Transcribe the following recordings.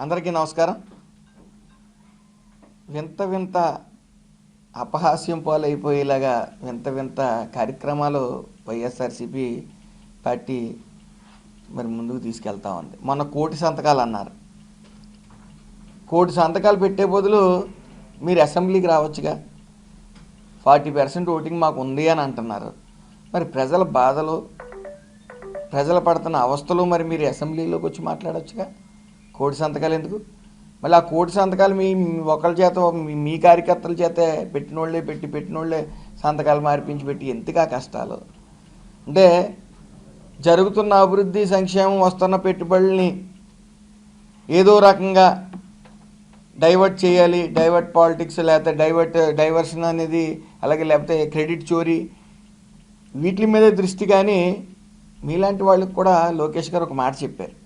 అందరికీ నమస్కారం. వింత వింత అపహాస్యం పాలైపోయేలాగా వింత వింత కార్యక్రమాలు వైఎస్ఆర్సీపీ పార్టీ మరి ముందుకు తీసుకెళ్తా ఉంది. మొన్న 1,000 సంతకాలు అన్నారు. 1,000 సంతకాలు పెట్టే బదులు మీరు అసెంబ్లీకి రావచ్చుగా, 40% ఓటింగ్ మాకు ఉంది అని అంటున్నారు. మరి ప్రజల బాధలు, ప్రజలు పడుతున్న అవస్థలు మరి మీరు అసెంబ్లీలోకి వచ్చి మాట్లాడవచ్చుగా. 1,000 సంతకాలు ఎందుకు? మళ్ళీ ఆ 1,000 సంతకాలు మీ ఒకళ్ళ చేత, మీ కార్యకర్తల చేత పెట్టినోళ్ళే సంతకాలు మార్పించి ఎందుకు ఆ కష్టాలు? అంటే జరుగుతున్న అభివృద్ధి, సంక్షేమం, వస్తున్న పెట్టుబడుల్ని ఏదో రకంగా డైవర్ట్ చేయాలి, డైవర్ట్ పాలిటిక్స్, లేకపోతే డైవర్షన్ అనేది, అలాగే లేకపోతే క్రెడిట్ చోరీ, వీటి మీద దృష్టి. కానీ మీలాంటి వాళ్ళకి కూడా లోకేష్ గారు ఒక మాట చెప్పారు.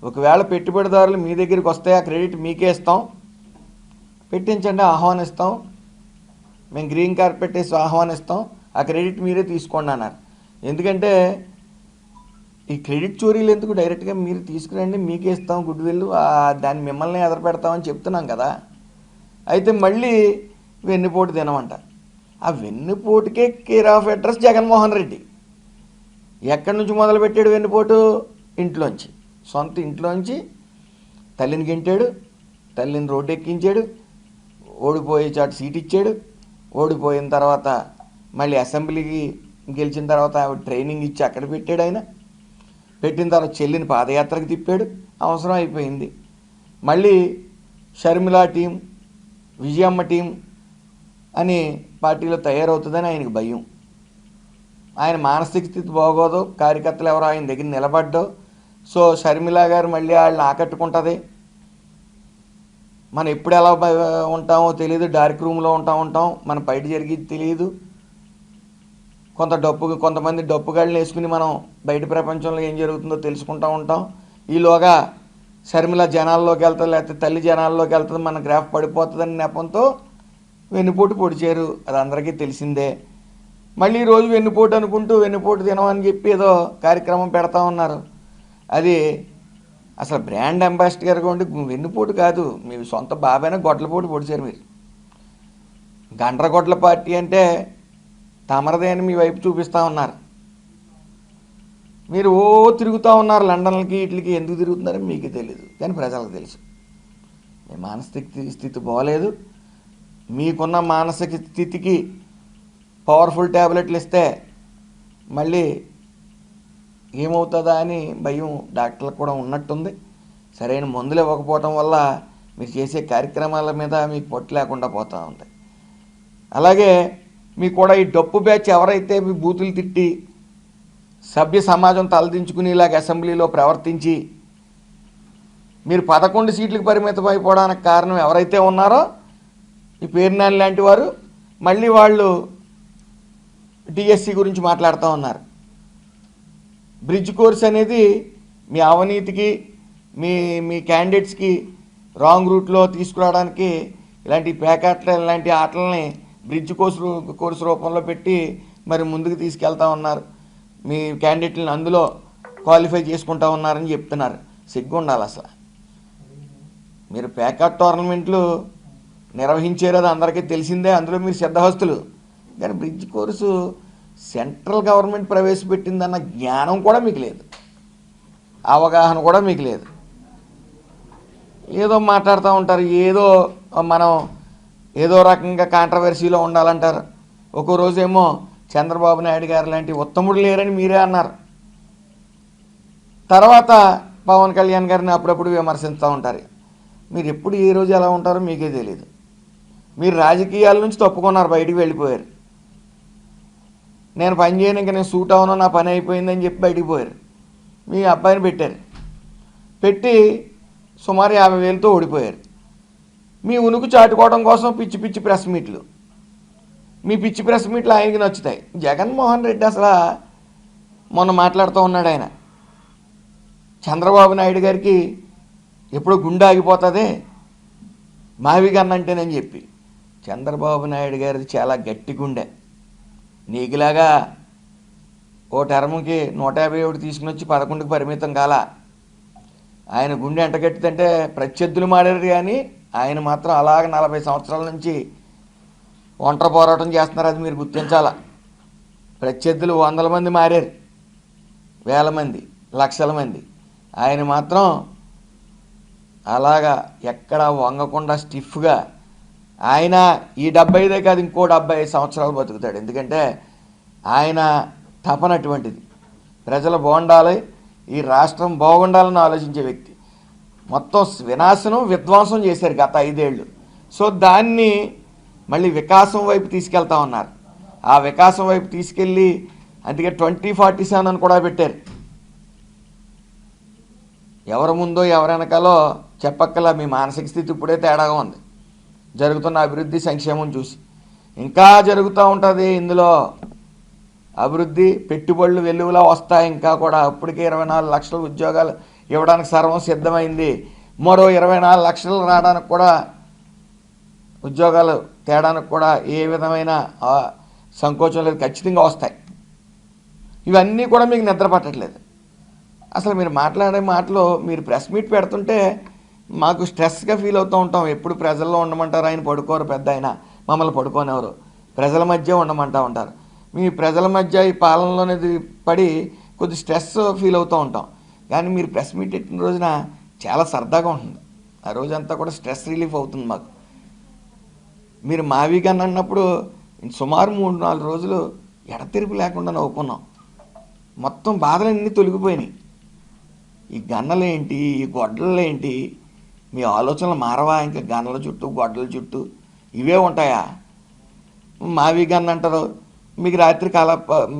ఒకవేళ పెట్టుబడిదారులు మీ దగ్గరికి వస్తే ఆ క్రెడిట్ మీకే ఇస్తాం, పెట్టించండి, ఆహ్వానిస్తాం, మేము గ్రీన్ కార్పెట్ వేసి ఆహ్వానిస్తాం, ఆ క్రెడిట్ మీరే తీసుకోండి అన్నారు. ఎందుకంటే ఈ క్రెడిట్ చోరీలు ఎందుకు, డైరెక్ట్గా మీరు తీసుకురండి, మీకే ఇస్తాం గుడ్ విల్, దాన్ని మిమ్మల్ని ఎదరపెడతామని చెప్తున్నాం కదా. అయితే మళ్ళీ వెన్నుపోటు తినమంటారు. ఆ వెన్నుపోటుకే care of address Jaganmohan Reddy. ఎక్కడి నుంచి మొదలుపెట్టాడు వెన్నుపోటు? ఇంట్లోంచి, సొంత ఇంట్లోంచి తల్లిని గెంటాడు, తల్లిని రోడ్డు ఎక్కించాడు, ఓడిపోయే చాటు సీట్ ఇచ్చాడు, ఓడిపోయిన తర్వాత మళ్ళీ అసెంబ్లీకి గెలిచిన తర్వాత ట్రైనింగ్ ఇచ్చి అక్కడ పెట్టాడు. ఆయన పెట్టిన తర్వాత చెల్లిని పాదయాత్రకు తిప్పాడు, అవసరం అయిపోయింది. మళ్ళీ షర్మిల టీం, విజయమ్మ టీం అని పార్టీలో తయారవుతుందని ఆయనకు భయం. ఆయన మానసిక స్థితి బాగోదు, కార్యకర్తలు ఎవరో ఆయన దగ్గర నిలబడ్డో, సో షర్మిల గారు మళ్ళీ వాళ్ళని ఆకట్టుకుంటుంది. మనం ఎప్పుడు ఎలా ఉంటామో తెలియదు, డార్క్ రూమ్లో ఉంటాం, మన బయట జరిగేది తెలియదు. కొంతమంది డప్పుగాళ్ళని వేసుకుని మనం బయట ప్రపంచంలో ఏం జరుగుతుందో తెలుసుకుంటూ ఉంటాం. ఈలోగా షర్మిల జనాల్లోకి వెళ్తుంది, లేకపోతే తల్లి జనాల్లోకి వెళ్తుంది, మన గ్రాఫ్ పడిపోతుందని నెపంతో వెన్నుపోటు పొడిచారు. అది అందరికీ తెలిసిందే. మళ్ళీ ఈరోజు వెన్నుపోటు అనుకుంటూ వెన్నుపోటు తినమని చెప్పి ఏదో కార్యక్రమం పెడతా ఉన్నారు. అది అసలు బ్రాండ్ అంబాసిడర్గా ఉండి వెన్నుపోటు కాదు, మీ సొంత బాబాయిన గొడ్లపోటు పొడిచారు మీరు. గండ్రగొడ్ల పార్టీ అంటే తమరదే అని మీ వైపు చూపిస్తూ ఉన్నారు. మీరు తిరుగుతూ ఉన్నారు లండన్లకి, వీటికి. ఎందుకు తిరుగుతున్నారని మీకు తెలియదు, కానీ ప్రజలకు తెలుసు. మీ మానసిక స్థితి బాగోలేదు. మీకున్న మానసిక స్థితికి పవర్ఫుల్ ట్యాబ్లెట్లు ఇస్తే మళ్ళీ ఏమవుతుందా అని భయం డాక్టర్లకు కూడా ఉన్నట్టుంది. సరైన మందులు ఇవ్వకపోవటం వల్ల మీరు చేసే కార్యక్రమాల మీద మీకు పట్టు లేకుండా పోతూ ఉంది. అలాగే మీకు కూడా ఈ డప్పు బ్యాచ్ ఎవరైతే మీ బూతులు తిట్టి సభ్య సమాజం తలదించుకునేలాగా అసెంబ్లీలో ప్రవర్తించి మీరు 11 సీట్లకు పరిమితం అయిపోవడానికి కారణం ఎవరైతే ఉన్నారో ఈ పేర్నాని లాంటి వారు, మళ్ళీ వాళ్ళు డిఎస్సి గురించి మాట్లాడుతూ ఉన్నారు. బ్రిడ్జ్ కోర్స్ అనేది మీ అవినీతికి, మీ క్యాండిడేట్స్కి రాంగ్ రూట్లో తీసుకురావడానికి ఇలాంటి ప్యాకెట్ల ఇలాంటి ఆటలని బ్రిడ్జ్ కోర్సు రూపంలో పెట్టి మరి ముందుకు తీసుకెళ్తా ఉన్నారు. మీ క్యాండిడేట్లను అందులో క్వాలిఫై చేసుకుంటా ఉన్నారని చెప్తున్నారు. సిగ్గు ఉండాలి అసలు. మీరు ప్యాకెట్ టోర్నమెంట్లు నిర్వహించారు, అది అందరికీ తెలిసిందే, అందులో మీరు సిద్ధహస్తులు. కానీ బ్రిడ్జ్ కోర్సు సెంట్రల్ గవర్నమెంట్ ప్రవేశపెట్టిందన్న జ్ఞానం కూడా మీకు లేదు, అవగాహన కూడా మీకు లేదు. ఏదో మాట్లాడుతూ ఉంటారు, ఏదో మనం ఏదో రకంగా కాంట్రవర్సీలో ఉండాలంటారు. ఒక్కో రోజేమో చంద్రబాబు నాయుడు గారు లాంటి ఉత్తముడు లేరని మీరే అన్నారు. తర్వాత పవన్ కళ్యాణ్ గారిని అప్పుడప్పుడు విమర్శిస్తూ ఉంటారు. మీరు ఎప్పుడు ఏ రోజు ఎలా ఉంటారో మీకే తెలియదు. మీరు రాజకీయాల నుంచి తప్పుకున్నారు, బయటికి వెళ్ళిపోయారు. నేను పని చేయను, ఇంకా నేను సూట్ అవును, నా పని అయిపోయిందని చెప్పి బయటికి పోయారు. మీ అబ్బాయిని పెట్టి సుమారు 50,000తో ఓడిపోయారు. మీ ఉనికి చాటుకోవడం కోసం పిచ్చి పిచ్చి ప్రెస్ మీట్లు, మీ పిచ్చి ప్రెస్ మీట్లు ఆయనకి నచ్చుతాయి. జగన్మోహన్ రెడ్డి అసలు మొన్న మాట్లాడుతూ ఉన్నాడు, ఆయన చంద్రబాబు నాయుడు గారికి ఎప్పుడో గుండె ఆగిపోతుంది మావిగన్నంటేనని చెప్పి. చంద్రబాబు నాయుడు గారిది చాలా గట్టి గుండె. నీకులాగా ఓ టర్మ్కి 151 తీసుకుని వచ్చి 11కి పరిమితం కాల. ఆయన గుండె ఎంటగట్టిందంటే ప్రత్యర్థులు మారారు, కానీ ఆయన మాత్రం అలాగ 40 సంవత్సరాల నుంచి ఒంటరి పోరాటం చేస్తున్నారు. అది మీరు గుర్తించాలా. ప్రత్యర్థులు 100 మంది మారారు, వేల మంది, లక్షల మంది. ఆయన మాత్రం అలాగా ఎక్కడ వంగకుండా స్టిఫ్గా ఆయన ఈ 75 కాదు, ఇంకో 75 సంవత్సరాలు బతుకుతాడు. ఎందుకంటే ఆయన తపన అటువంటిది. ప్రజలు బాగుండాలి, ఈ రాష్ట్రం బాగుండాలని ఆలోచించే వ్యక్తి. మొత్తం వినాశనం విధ్వంసం చేశారు గత 5 ఏళ్ళు. సో దాన్ని మళ్ళీ వికాసం వైపు తీసుకెళ్తా ఉన్నారు. ఆ వికాసం వైపు తీసుకెళ్ళి అందుకే 2047 అని కూడా పెట్టారు. ఎవరి ముందో ఎవరి వెనకాలో చెప్పక్కల, మీ మానసిక స్థితి ఇప్పుడే తేడాగా ఉంది. జరుగుతున్న అభివృద్ధి సంక్షేమం చూసి ఇంకా జరుగుతూ ఉంటుంది. ఇందులో అభివృద్ధి పెట్టుబడులు వెలుగులా వస్తాయి. ఇంకా కూడా ఇప్పటికే 24 లక్షల ఉద్యోగాలు ఇవ్వడానికి సర్వం సిద్ధమైంది. మరో 24 లక్షలు రావడానికి కూడా, ఉద్యోగాలు తేడానికి కూడా ఏ విధమైన సంకోచం లేదు, ఖచ్చితంగా వస్తాయి. ఇవన్నీ కూడా మీకు నిద్ర పట్టట్లేదు. అసలు మీరు మాట్లాడే మాటలు, మీరు ప్రెస్ మీట్ పెడుతుంటే మాకు స్ట్రెస్గా ఫీల్ అవుతూ ఉంటాం. ఎప్పుడు ప్రజల్లో ఉండమంటారు, ఆయన పడుకోరు, పెద్ద ఆయన మమ్మల్ని పడుకోనివ్వరు, ప్రజల మధ్య ఉండమంటూ ఉంటారు. మీ ప్రజల మధ్య ఈ పాలనలోనే పడి కొద్ది స్ట్రెస్ ఫీల్ అవుతూ ఉంటాం. కానీ మీరు ప్రెస్ మీట్ పెట్టిన రోజున చాలా సరదాగా ఉంటుంది. ఆ రోజంతా కూడా స్ట్రెస్ రిలీఫ్ అవుతుంది మాకు. మీరు మావిగా అన్నప్పుడు సుమారు 3-4 రోజులు ఎడతెరిపి లేకుండా నవ్వుకున్నాం. మొత్తం బాధలన్నీ తొలగిపోయినాయి. ఈ గన్నలేంటి, ఈ గొడ్డలేంటి, మీ ఆలోచనలు మారవా? ఇంకా గన్నల చుట్టూ గొడ్డల చుట్టూ ఇవే ఉంటాయా? మావి గన్న అంటారు. మీకు రాత్రి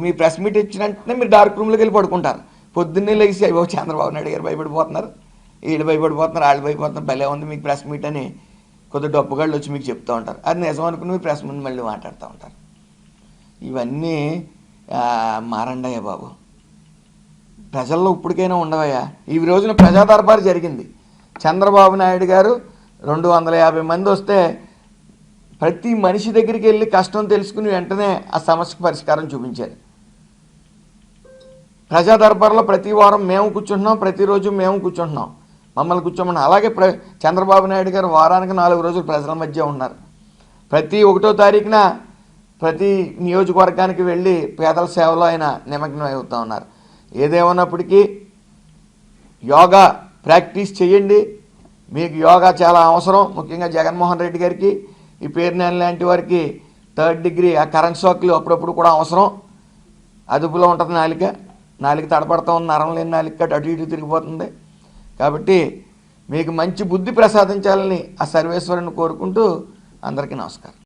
మీ ప్రెస్ మీట్ ఇచ్చిన వెంటనే మీరు డార్క్ రూమ్లోకి వెళ్ళి పడుకుంటారు. పొద్దున్నే లేచి అయ్యో చంద్రబాబు నాయుడు గారు భయపడిపోతున్నారు, వీళ్ళు భయపడిపోతున్నారు, వాళ్ళు భయపడుతున్నారు, భలే ఉంది మీకు ప్రెస్ మీట్ అని కొద్ది డబ్బుగాళ్ళు వచ్చి మీకు చెప్తూ ఉంటారు. అది నిజం అనుకుని మీరు ప్రెస్ ముందు మళ్ళీ మాట్లాడుతూ ఉంటారు. ఇవన్నీ మారండయ్యా బాబు. ప్రజల్లో ఇప్పటికైనా ఉండవయ్యా. ఈ రోజున ప్రజా దర్బారు జరిగింది. చంద్రబాబు నాయుడు గారు 250 మంది వస్తే ప్రతి మనిషి దగ్గరికి వెళ్ళి కష్టం తెలుసుకుని వెంటనే ఆ సమస్యకు పరిష్కారం చూపించారు. ప్రజా దర్బార్లో ప్రతి వారం మేము కూర్చుంటున్నాం, ప్రతిరోజు మేము కూర్చుంటున్నాం, మమ్మల్ని కూర్చోమని. అలాగే చంద్రబాబు నాయుడు గారు వారానికి 4 రోజులు ప్రజల మధ్య ఉన్నారు. ప్రతి 1వ తారీఖున ప్రతి నియోజకవర్గానికి వెళ్ళి పేదల సేవలో ఆయన నిమగ్నం అవుతూ ఉన్నారు. ఏదేమన్నప్పటికీ యోగా ప్రాక్టీస్ చేయండి. మీకు యోగా చాలా అవసరం. ముఖ్యంగా జగన్మోహన్ రెడ్డి గారికి, ఈ పేర్నేని లాంటి వారికి 3rd డిగ్రీ ఆ కరెంట్ షాక్లు అప్పుడప్పుడు కూడా అవసరం. అదుపులో ఉంటుంది నాలుక తడపడుతూ ఉంది, నరం లేని నాలుక అటు ఇటు తిరిగిపోతుంది. కాబట్టి మీకు మంచి బుద్ధి ప్రసాదించాలని ఆ సర్వేశ్వరుని కోరుకుంటూ అందరికీ నమస్కారం.